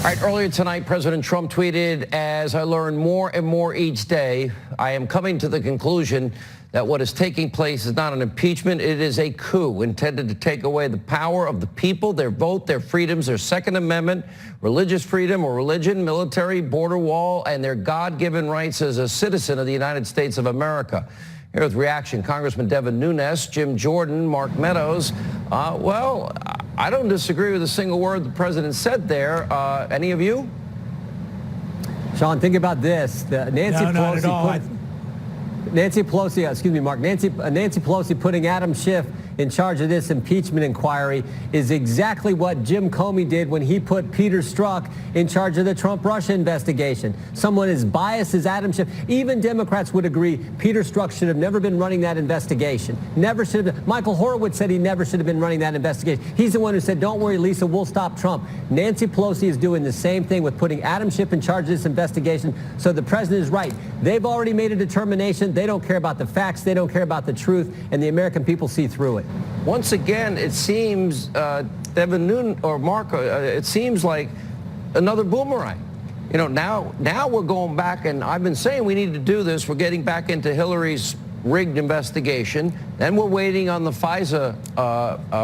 All right, earlier tonight, President Trump tweeted, "As I learn more and more each day, I am coming to the conclusion that what is taking place is not an impeachment, it is a coup intended to take away the power of the people, their vote, their freedoms, their Second Amendment, religious freedom or religion, military, border wall, and their God-given rights as a citizen of the United States of America." Here with reaction, Congressman Devin Nunes, Jim Jordan, Mark Meadows. Well, I don't disagree with a single word the president said there. Any of you? Sean, think about this. Nancy Pelosi, excuse me, Mark. Nancy Pelosi putting Adam Schiff in charge of this impeachment inquiry is exactly what Jim Comey did when he put Peter Strzok in charge of the Trump-Russia investigation. Someone as biased as Adam Schiff. Even Democrats would agree Peter Strzok should have never been running that investigation. Never should have been. Michael Horowitz said he never should have been running that investigation. He's the one who said, "Don't worry, Lisa, we'll stop Trump." Nancy Pelosi is doing the same thing with putting Adam Schiff in charge of this investigation. So the president is right. They've already made a determination. They don't care about the facts. They don't care about the truth. And the American people see through it. Once again, it seems, Devin Nunes or Mark, it seems like another boomerang. You know, now we're going back, and I've been saying we need to do this. We're getting back into Hillary's rigged investigation. Then we're waiting on the FISA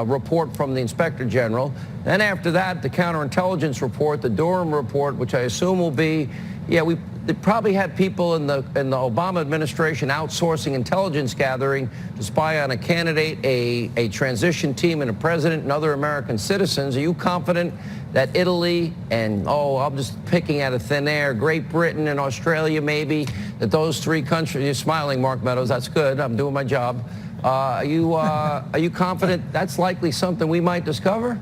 report from the Inspector General. Then after that, the counterintelligence report, the Durham report, which I assume will be, they probably had people in the Obama administration outsourcing intelligence gathering to spy on a candidate, a transition team, and a president and other American citizens. Are you confident that Italy and, I'm just picking out of thin air, Great Britain and Australia maybe, that those three countries, you're smiling, Mark Meadows, that's good, I'm doing my job. Are you confident that's likely something we might discover?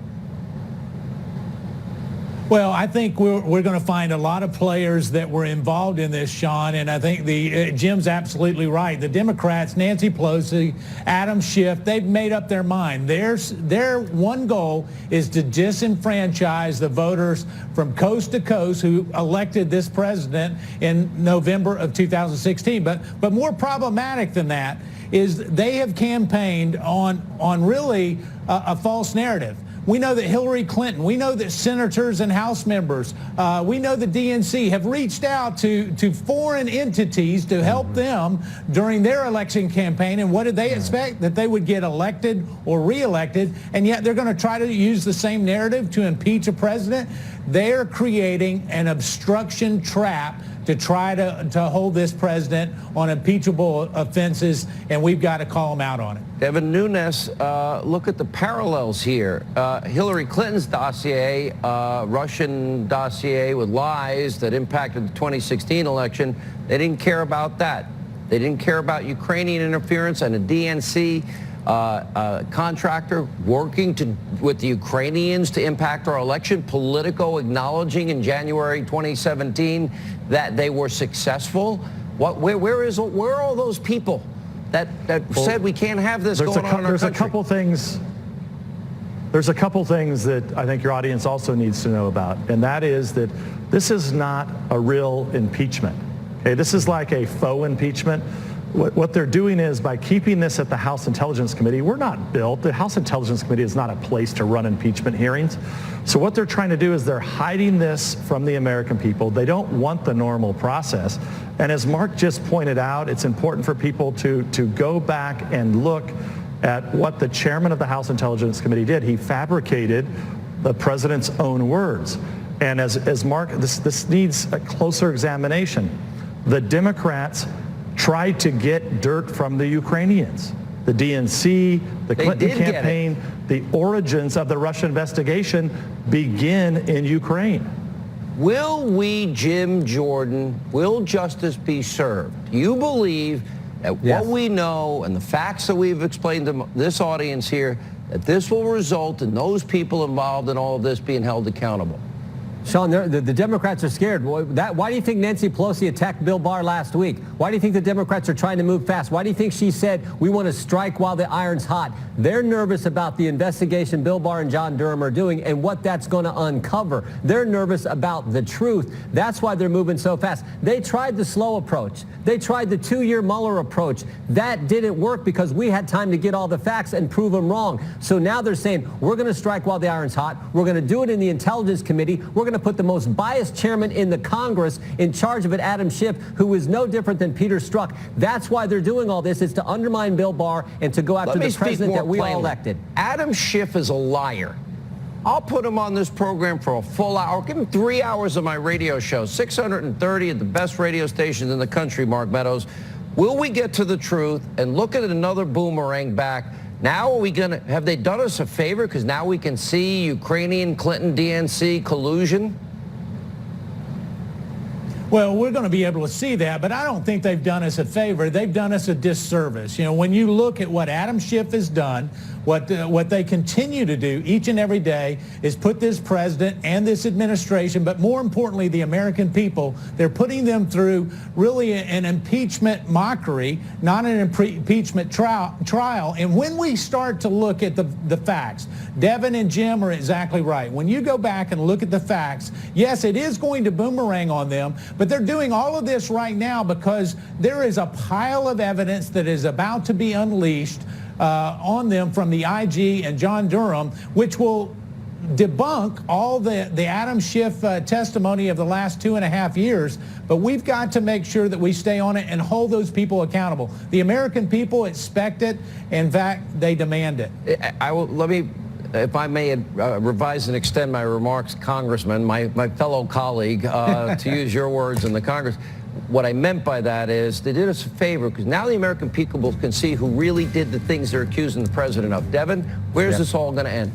Well, I think we're going to find a lot of players that were involved in this, Sean, and I think Jim's absolutely right. The Democrats, Nancy Pelosi, Adam Schiff, they've made up their mind. Their one goal is to disenfranchise the voters from coast to coast who elected this president in November of 2016. But more problematic than that is they have campaigned on really a false narrative. We know that Hillary Clinton, we know that senators and House members, we know the DNC have reached out to foreign entities to help them during their election campaign. And what did they expect? That they would get elected or reelected, and yet they're going to try to use the same narrative to impeach a president. They're creating an obstruction trap to try to hold this president on impeachable offenses, and we've got to call him out on it. Devin Nunes, look at the parallels here. Hillary Clinton's dossier, Russian dossier with lies that impacted the 2016 election, they didn't care about that. They didn't care about Ukrainian interference and a DNC contractor working with the Ukrainians to impact our election. Politico acknowledging in January 2017 that they were successful. Where are all those people that said we can't have this going on in our country? There's a couple things that I think your audience also needs to know about, and that is that this is not a real impeachment. Okay, this is like a faux impeachment. What they're doing is, by keeping this at the House Intelligence Committee, we're not built. The House Intelligence Committee is not a place to run impeachment hearings. So what they're trying to do is they're hiding this from the American people. They don't want the normal process. And as Mark just pointed out, it's important for people to go back and look at what the chairman of the House Intelligence Committee did. He fabricated the president's own words. And as Mark, this needs a closer examination. The Democrats tried to get dirt from the Ukrainians. The DNC, the Clinton campaign, the origins of the Russia investigation begin in Ukraine. Will we, Jim Jordan, will justice be served? Do you believe that what we know and the facts that we've explained to this audience here, that this will result in those people involved in all of this being held accountable? Sean, the Democrats are scared. Why do you think Nancy Pelosi attacked Bill Barr last week? Why do you think the Democrats are trying to move fast? Why do you think she said we want to strike while the iron's hot? They're nervous about the investigation Bill Barr and John Durham are doing and what that's going to uncover. They're nervous about the truth. That's why they're moving so fast. They tried the slow approach. They tried the 2-year Mueller approach. That didn't work because we had time to get all the facts and prove them wrong. So now they're saying we're going to strike while the iron's hot. We're going to do it in the Intelligence Committee. We're going to put the most biased chairman in the Congress in charge of it, Adam Schiff, who is no different than Peter Strzok. That's why they're doing all this, is to undermine Bill Barr and to go after the president that we all elected. Adam Schiff is a liar. I'll put him on this program for a full hour. Give him 3 hours of my radio show. 630 at the best radio stations in the country, Mark Meadows. Will we get to the truth and look at another boomerang back? Now are we going to, have they done us a favor? Because now we can see Ukrainian Clinton DNC collusion? Well, we're going to be able to see that, but I don't think they've done us a favor. They've done us a disservice. You know, when you look at what Adam Schiff has done, what they continue to do each and every day is put this president and this administration, but more importantly, the American people, they're putting them through really an impeachment mockery, not an impeachment trial. And when we start to look at the facts, Devin and Jim are exactly right. When you go back and look at the facts, yes, it is going to boomerang on them, but they're doing all of this right now because there is a pile of evidence that is about to be unleashed on them from the IG and John Durham, which will debunk all the Adam Schiff testimony of the last 2.5 years. But we've got to make sure that we stay on it and hold those people accountable. The American people expect it. In fact, they demand it. Let me, if I may, revise and extend my remarks, Congressman, my fellow colleague, to use your words in the Congress. What I meant by that is they did us a favor because now the American people can see who really did the things they're accusing the president of. Devin, where's this all going to end?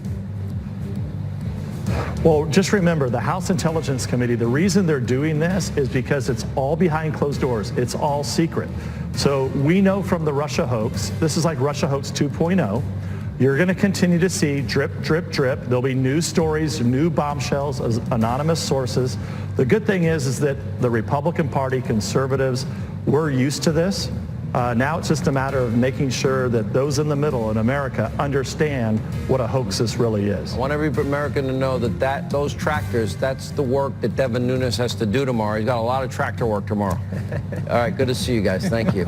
Well, just remember, the House Intelligence Committee, the reason they're doing this is because it's all behind closed doors. It's all secret. So we know from the Russia hoax, this is like Russia hoax 2.0. You're going to continue to see drip, drip, drip. There'll be news stories, new bombshells, anonymous sources. The good thing is that the Republican Party, conservatives, we're used to this. Now it's just a matter of making sure that those in the middle in America understand what a hoax this really is. I want every American to know that those tractors, that's the work that Devin Nunes has to do tomorrow. He's got a lot of tractor work tomorrow. All right, good to see you guys. Thank you.